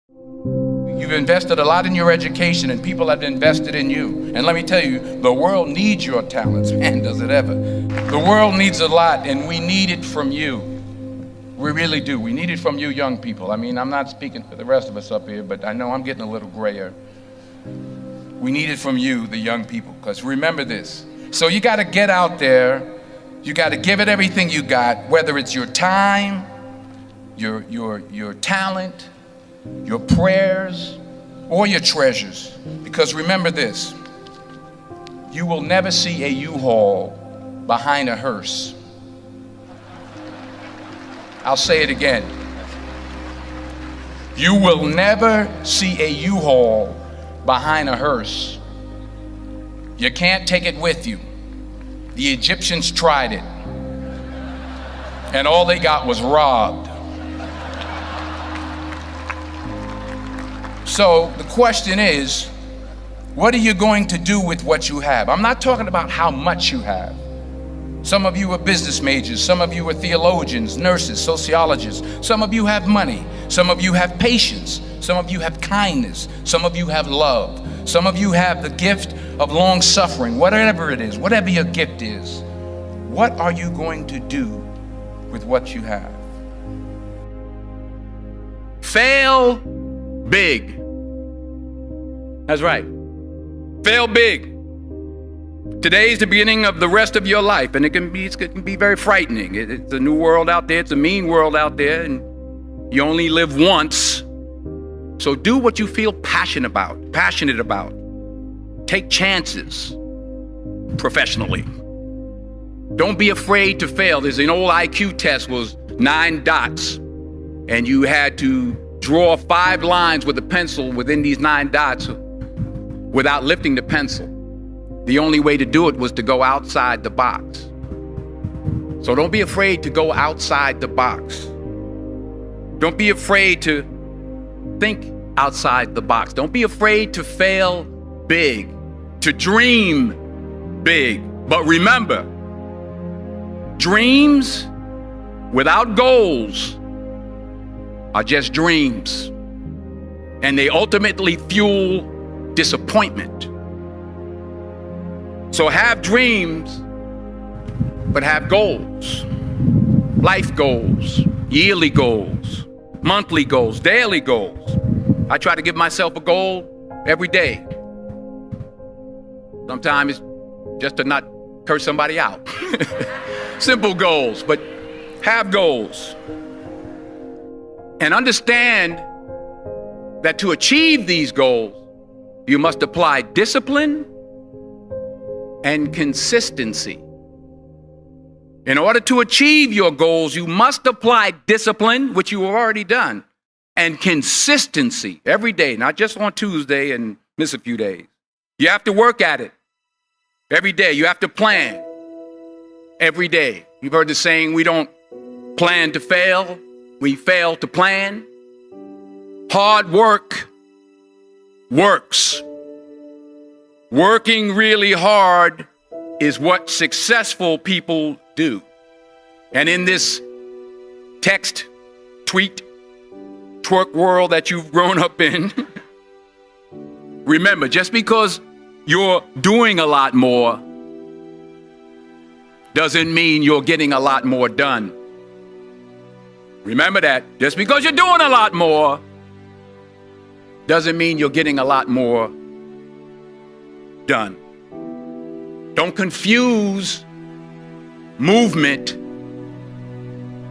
You've invested a lot in your education, and people have invested in you. And let me tell you, the world needs your talents. Man, does it ever. The world needs a lot, and we need it from you. We really do. We need it from you young people. I mean, I'm not speaking for the rest of us up here, but I know I'm getting a little grayer. We need it from you, the young people, because remember this. So you got to get out there. You got to give it everything you got, whether it's your time, your talent, your prayers, or your treasures. Because remember this, you will never see a U-Haul behind a hearse. I'll say it again. You will never see a U-Haul behind a hearse. You can't take it with you. The Egyptians tried it, and all they got was robbed. So the question is, what are you going to do with what you have? I'm not talking about how much you have. Some of you are business majors, some of you are theologians, nurses, sociologists. Some of you have money, some of you have patience, some of you have kindness, some of you have love, some of you have the gift of long suffering. Whatever it is, whatever your gift is, what are you going to do with what you have? Fail big. That's right. Fail big. Today's the beginning of the rest of your life, and it can be very frightening. It's a new world out there. It's a mean world out there, and you only live once. So do what you feel passionate about. Take chances professionally. Don't be afraid to fail. There's an old IQ test, was 9 dots, and you had to draw 5 lines with a pencil within these 9 dots without lifting the pencil. The only way to do it was to go outside the box. So don't be afraid to go outside the box. Don't be afraid to think outside the box. Don't be afraid to fail big, to dream big. But remember, dreams without goals are just dreams, and they ultimately fuel disappointment. So have dreams, but have goals. Life goals, yearly goals, monthly goals, daily goals. I try to give myself a goal every day. Sometimes it's just to not curse somebody out. Simple goals, but have goals. And understand that to achieve these goals, you must apply discipline and consistency. In order to achieve your goals, you must apply discipline, which you have already done, and consistency every day, not just on Tuesday and miss a few days. You have to work at it every day. You have to plan every day. You've heard the saying, we don't plan to fail, we fail to plan. Hard work works. Working really hard is what successful people do. And in this text, tweet, twerk world that you've grown up in, remember, just because you're doing a lot more doesn't mean you're getting a lot more done. Remember that. Just because you're doing a lot more doesn't mean you're getting a lot more done. Don't confuse movement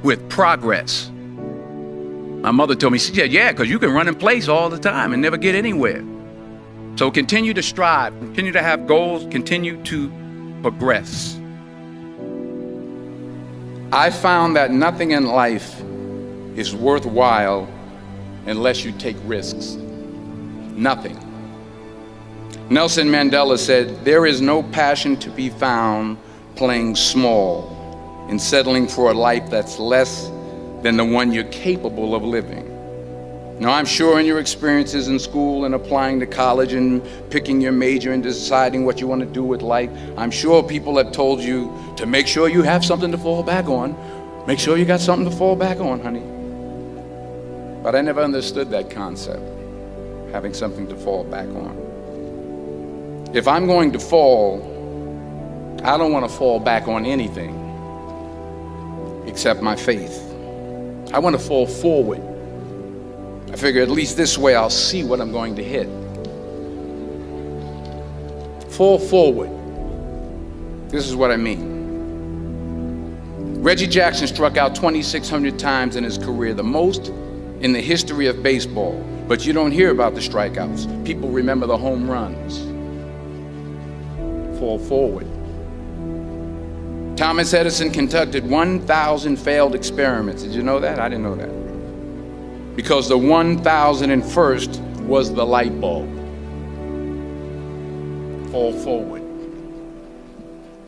with progress. My mother told me, she said, yeah, because you can run in place all the time and never get anywhere. So continue to strive, continue to have goals, continue to progress. I found that nothing in life is worthwhile unless you take risks. Nothing. Nelson Mandela said, there is no passion to be found playing small and settling for a life that's less than the one you're capable of living. Now, I'm sure in your experiences in school and applying to college and picking your major and deciding what you want to do with life, I'm sure people have told you to make sure you have something to fall back on. Make sure you got something to fall back on, honey. But I never understood that concept, having something to fall back on. If I'm going to fall, I don't want to fall back on anything except my faith. I want to fall forward. I figure at least this way I'll see what I'm going to hit. Fall forward. This is what I mean. Reggie Jackson struck out 2,600 times in his career, the most in the history of baseball. But you don't hear about the strikeouts. People remember the home runs. Fall forward. Thomas Edison conducted 1,000 failed experiments. Did you know that? I didn't know that. Because the 1,001st was the light bulb. Fall forward.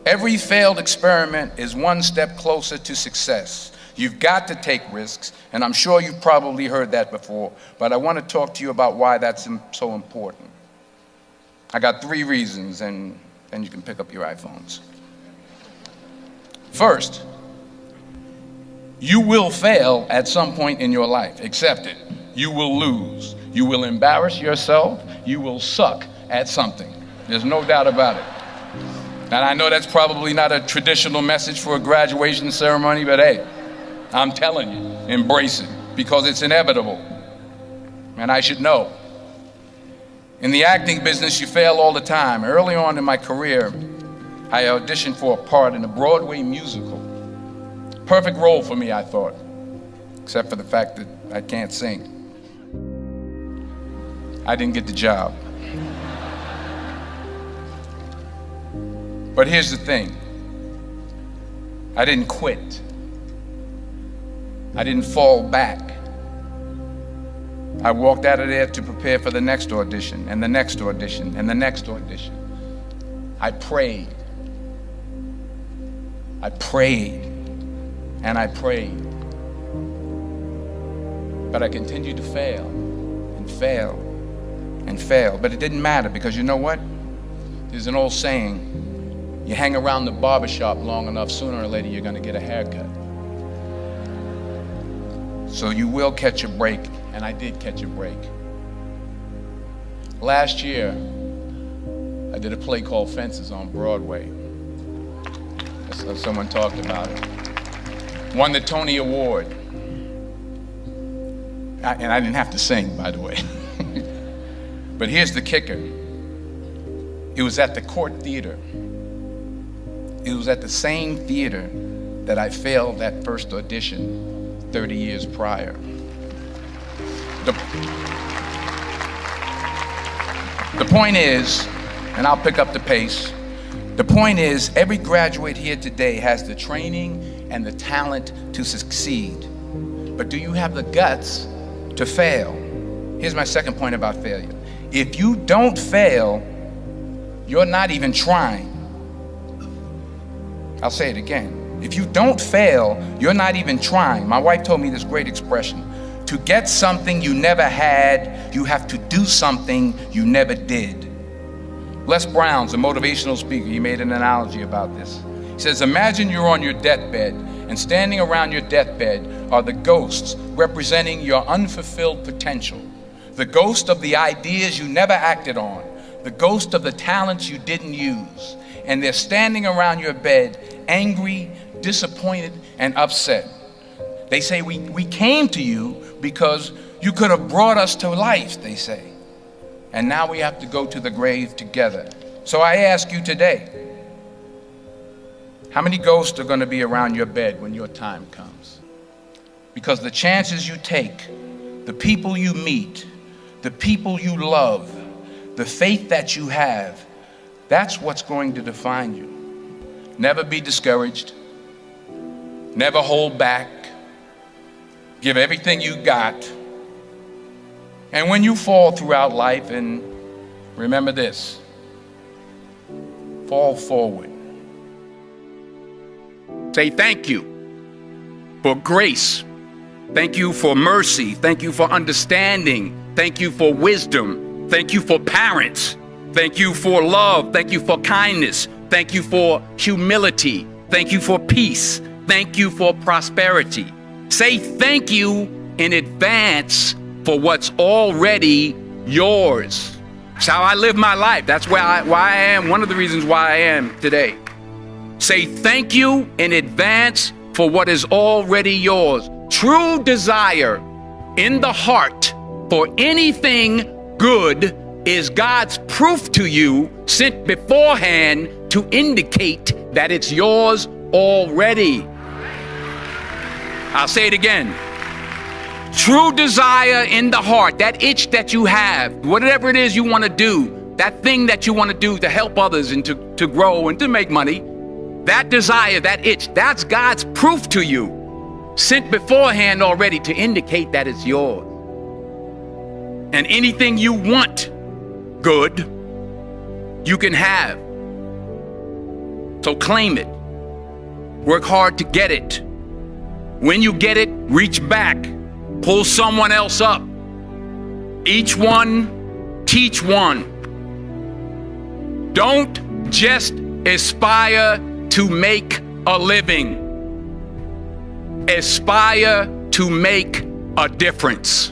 Every failed experiment is one step closer to success. You've got to take risks, and I'm sure you've probably heard that before, but I want to talk to you about why that's so important. I got 3 reasons, and then you can pick up your iPhones. First, you will fail at some point in your life. Accept it. You will lose. You will embarrass yourself. You will suck at something. There's no doubt about it. And I know that's probably not a traditional message for a graduation ceremony, but hey, I'm telling you, embrace it, because it's inevitable. And I should know. In the acting business, you fail all the time. Early on in my career, I auditioned for a part in a Broadway musical. Perfect role for me, I thought, except for the fact that I can't sing. I didn't get the job. But here's the thing. I didn't quit. I didn't fall back. I walked out of there to prepare for the next audition, and the next audition, and the next audition. I prayed. I prayed, and I prayed. But I continued to fail, and fail, and fail. But it didn't matter, because you know what? There's an old saying, you hang around the barbershop long enough, sooner or later you're going to get a haircut. So you will catch a break, and I did catch a break. Last year, I did a play called Fences on Broadway. Someone talked about it. Won the Tony Award. And I didn't have to sing, by the way. But here's the kicker. It was at the Court Theater. It was at the same theater that I failed that first audition 30 years prior. The point is, and I'll pick up the pace, the point is, every graduate here today has the training and the talent to succeed. But do you have the guts to fail? Here's my second point about failure. If you don't fail, you're not even trying. I'll say it again. If you don't fail, you're not even trying. My wife told me this great expression. To get something you never had, you have to do something you never did. Les Brown's a motivational speaker. He made an analogy about this. He says, imagine you're on your deathbed, and standing around your deathbed are the ghosts representing your unfulfilled potential. The ghost of the ideas you never acted on. The ghost of the talents you didn't use. And they're standing around your bed, angry, disappointed, and upset. They say, we came to you because you could have brought us to life, they say. And now we have to go to the grave together. So I ask you today, how many ghosts are going to be around your bed when your time comes? Because the chances you take, the people you meet, the people you love, the faith that you have, that's what's going to define you. Never be discouraged. Never hold back. Give everything you got. And when you fall throughout life, and remember this, fall forward. Say thank you for grace. Thank you for mercy. Thank you for understanding. Thank you for wisdom. Thank you for parents. Thank you for love. Thank you for kindness. Thank you for humility. Thank you for peace. Thank you for prosperity. Say thank you in advance for what's already yours. It's how I live my life. That's why I am, one of the reasons why I am today. Say thank you in advance for what is already yours. True desire in the heart for anything good is God's proof to you, sent beforehand to indicate that it's yours already. I'll say it again. True desire in the heart, that itch that you have, whatever it is you want to do, that thing that you want to do to help others and to grow and to make money, that desire, that itch, that's God's proof to you, sent beforehand already to indicate that it's yours. And anything you want good, you can have. So claim it. Work hard to get it. When you get it, reach back. Pull someone else up. Each one, teach one. Don't just aspire to make a living. Aspire to make a difference.